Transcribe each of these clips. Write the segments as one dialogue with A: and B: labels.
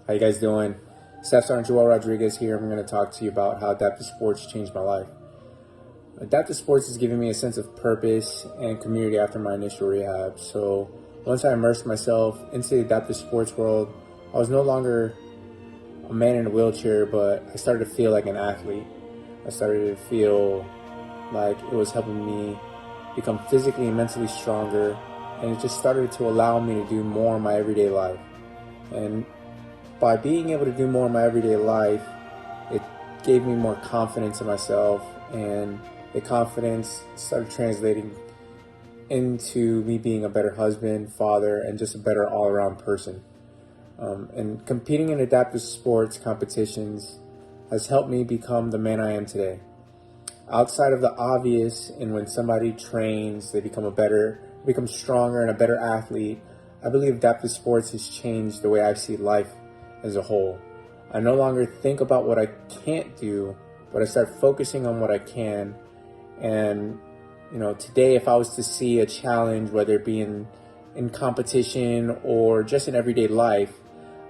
A: How you guys doing? Staff Sergeant Joel Rodriguez here. I'm going to talk to you about how adaptive sports changed my life. Adaptive sports has given me a sense of purpose and community after my initial rehab. So once I immersed myself into the adaptive sports world, I was no longer a man in a wheelchair, but I started to feel like an athlete. I started to feel like it was helping me become physically and mentally stronger, and it just started to allow me to do more in my everyday life. And by being able to do more in my everyday life, it gave me more confidence in myself, and the confidence started translating into me being a better husband, father, and just a better all-around person. And competing in adaptive sports competitions has helped me become the man I am today. Outside of the obvious, and when somebody trains, they become stronger and a better athlete, I believe adaptive sports has changed the way I see life as a whole. I no longer think about what I can't do, but I start focusing on what I can. And today, if I was to see a challenge, whether it be in competition or just in everyday life,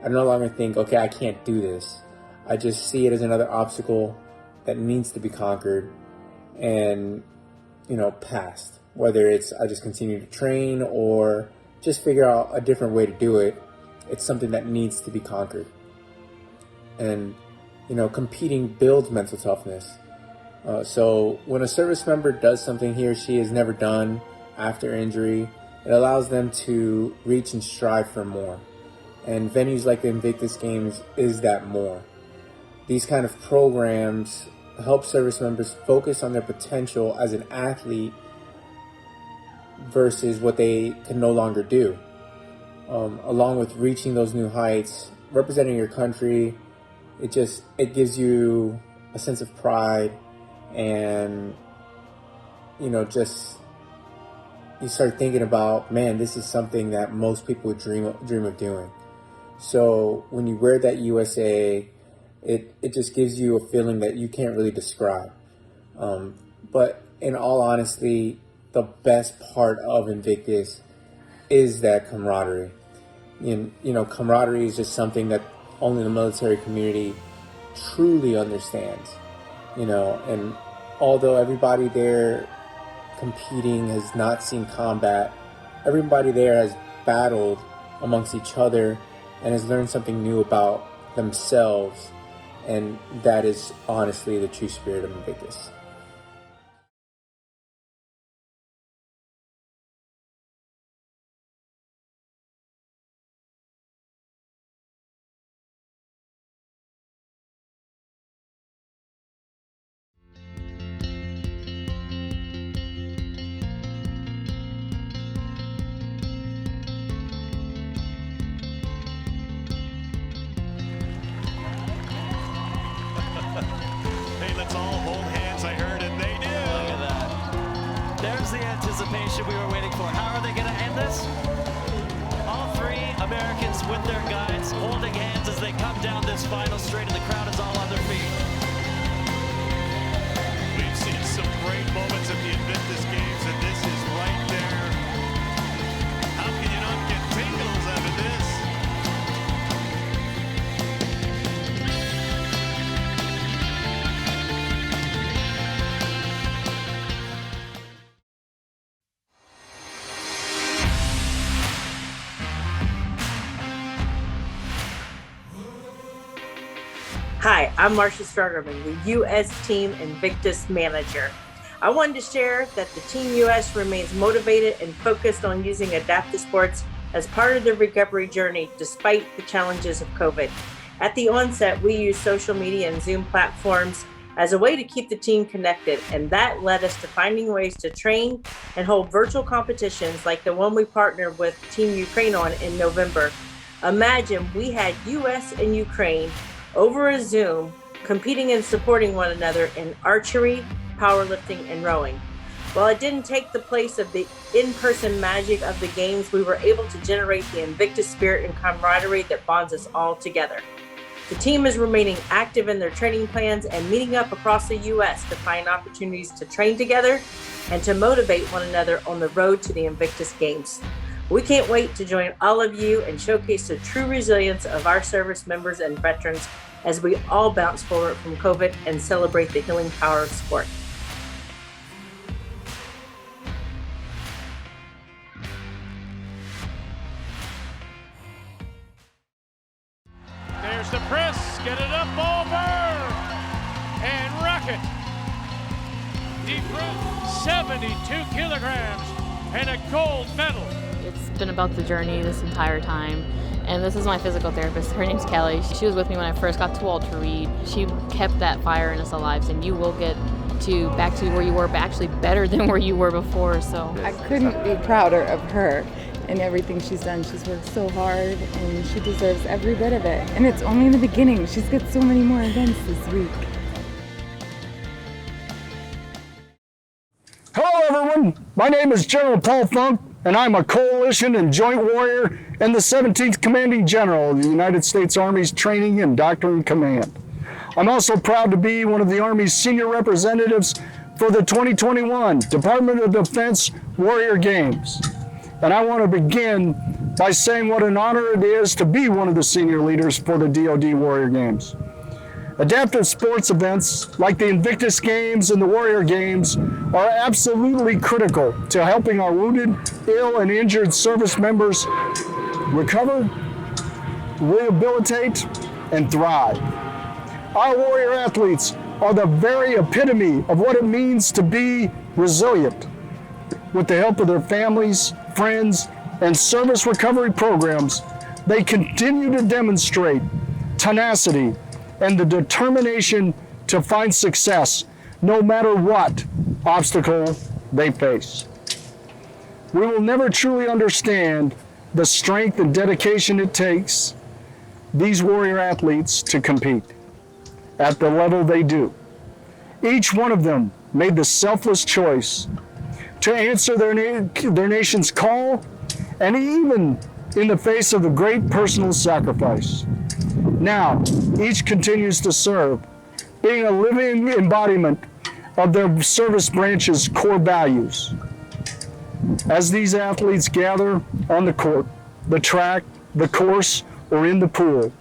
A: I no longer think, okay, I can't do this. I just see it as another obstacle that needs to be conquered and, passed. Whether it's I just continue to train or just figure out a different way to do it, it's something that needs to be conquered. And, competing builds mental toughness. So when a service member does something he or she has never done after injury, it allows them to reach and strive for more. And venues like the Invictus Games is that more. These kind of programs help service members focus on their potential as an athlete versus what they can no longer do. Along with reaching those new heights, representing your country, it gives you a sense of pride, and you start thinking about, man, this is something that most people would dream of doing. So when you wear that USA, it just gives you a feeling that you can't really describe. But in all honesty, the best part of Invictus is that camaraderie. Camaraderie is just something that only the military community truly understands. And although everybody there competing has not seen combat, everybody there has battled amongst each other and has learned something new about themselves, and that is honestly the true spirit of Invictus.
B: Hey, let's all hold hands, I heard, and they do.
C: Look at that. There's the anticipation we were waiting for. How are they going to end this? All three Americans with their guides holding hands as they come down this final straight, and the crowd is all on their feet.
B: We've seen some great moments at the Invictus Games, and this is right there. How can you not get tingles out of this?
D: Hi, I'm Marcia Strugerman, the U.S. Team Invictus Manager. I wanted to share that the Team U.S. remains motivated and focused on using adaptive sports as part of their recovery journey despite the challenges of COVID. At the onset, we used social media and Zoom platforms as a way to keep the team connected, and that led us to finding ways to train and hold virtual competitions like the one we partnered with Team Ukraine on in November. Imagine we had U.S. and Ukraine over a Zoom, competing and supporting one another in archery, powerlifting, and rowing. While it didn't take the place of the in-person magic of the games, we were able to generate the Invictus spirit and camaraderie that bonds us all together. The team is remaining active in their training plans and meeting up across the U.S. to find opportunities to train together and to motivate one another on the road to the Invictus Games. We can't wait to join all of you and showcase the true resilience of our service members and veterans as we all bounce forward from COVID and celebrate the healing power of sport.
B: There's the press, get it up over, and rock it. Deep breath, 72 kilograms, and a gold medal.
E: It's been about the journey this entire time, and this is my physical therapist. Her name's Kelly. She was with me when I first got to Walter Reed. She kept that fire in us alive, and you will get back to where you were, but actually better than where you were before. So
F: I couldn't be prouder of her and everything she's done. She's worked so hard, and she deserves every bit of it. And it's only the beginning. She's got so many more events this week.
G: Hello everyone, my name is General Paul Funk, and I'm a Coalition and Joint Warrior and the 17th Commanding General of the United States Army's Training and Doctrine Command. I'm also proud to be one of the Army's senior representatives for the 2021 Department of Defense Warrior Games. And I want to begin by saying what an honor it is to be one of the senior leaders for the DoD Warrior Games. Adaptive sports events like the Invictus Games and the Warrior Games are absolutely critical to helping our wounded, ill, and injured service members recover, rehabilitate, and thrive. Our warrior athletes are the very epitome of what it means to be resilient. With the help of their families, friends, and service recovery programs, they continue to demonstrate tenacity and the determination to find success no matter what obstacle they face. We will never truly understand the strength and dedication it takes these warrior athletes to compete at the level they do. Each one of them made the selfless choice to answer their nation's call, and even in the face of the great personal sacrifice. Now, each continues to serve, being a living embodiment of their service branch's core values. As these athletes gather on the court, the track, the course, or in the pool,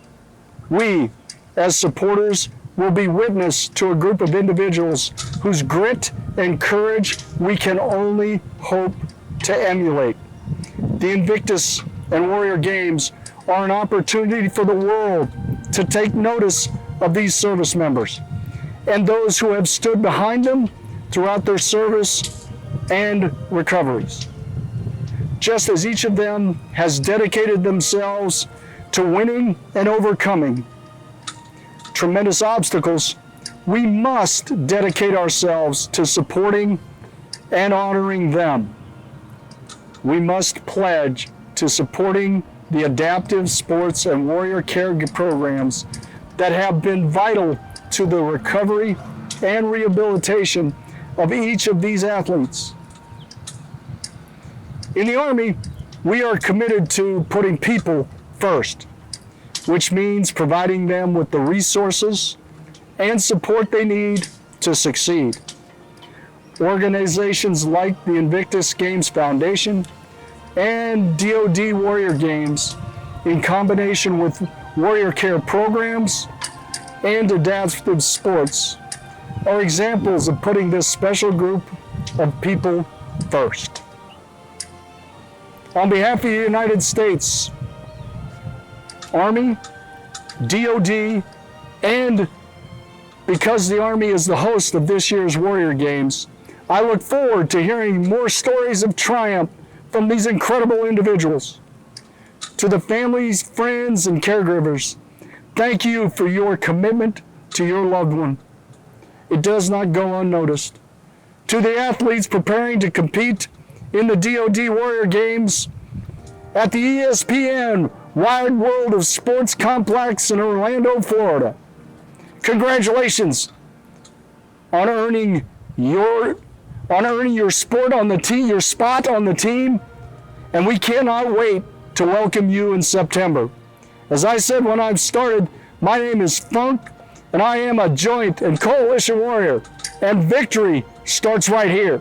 G: we, as supporters, will be witness to a group of individuals whose grit and courage we can only hope to emulate. The Invictus and Warrior Games are an opportunity for the world to take notice of these service members and those who have stood behind them throughout their service and recoveries. Just as each of them has dedicated themselves to winning and overcoming tremendous obstacles, we must dedicate ourselves to supporting and honoring them. We must pledge to supporting the adaptive sports and warrior care programs that have been vital to the recovery and rehabilitation of each of these athletes. In the Army, we are committed to putting people first, which means providing them with the resources and support they need to succeed. Organizations like the Invictus Games Foundation and DoD Warrior Games, in combination with warrior care programs and adaptive sports, are examples of putting this special group of people first. On behalf of the United States Army, DoD, and because the Army is the host of this year's Warrior Games, I look forward to hearing more stories of triumph from these incredible individuals. To the families, friends, and caregivers, thank you for your commitment to your loved one. It does not go unnoticed. To the athletes preparing to compete in the DoD Warrior Games at the ESPN Wide World of Sports Complex in Orlando, Florida, congratulations on earning your spot on the team, and we cannot wait to welcome you in September. As I said when I started, my name is Funk, and I am a joint and coalition warrior, and victory starts right here.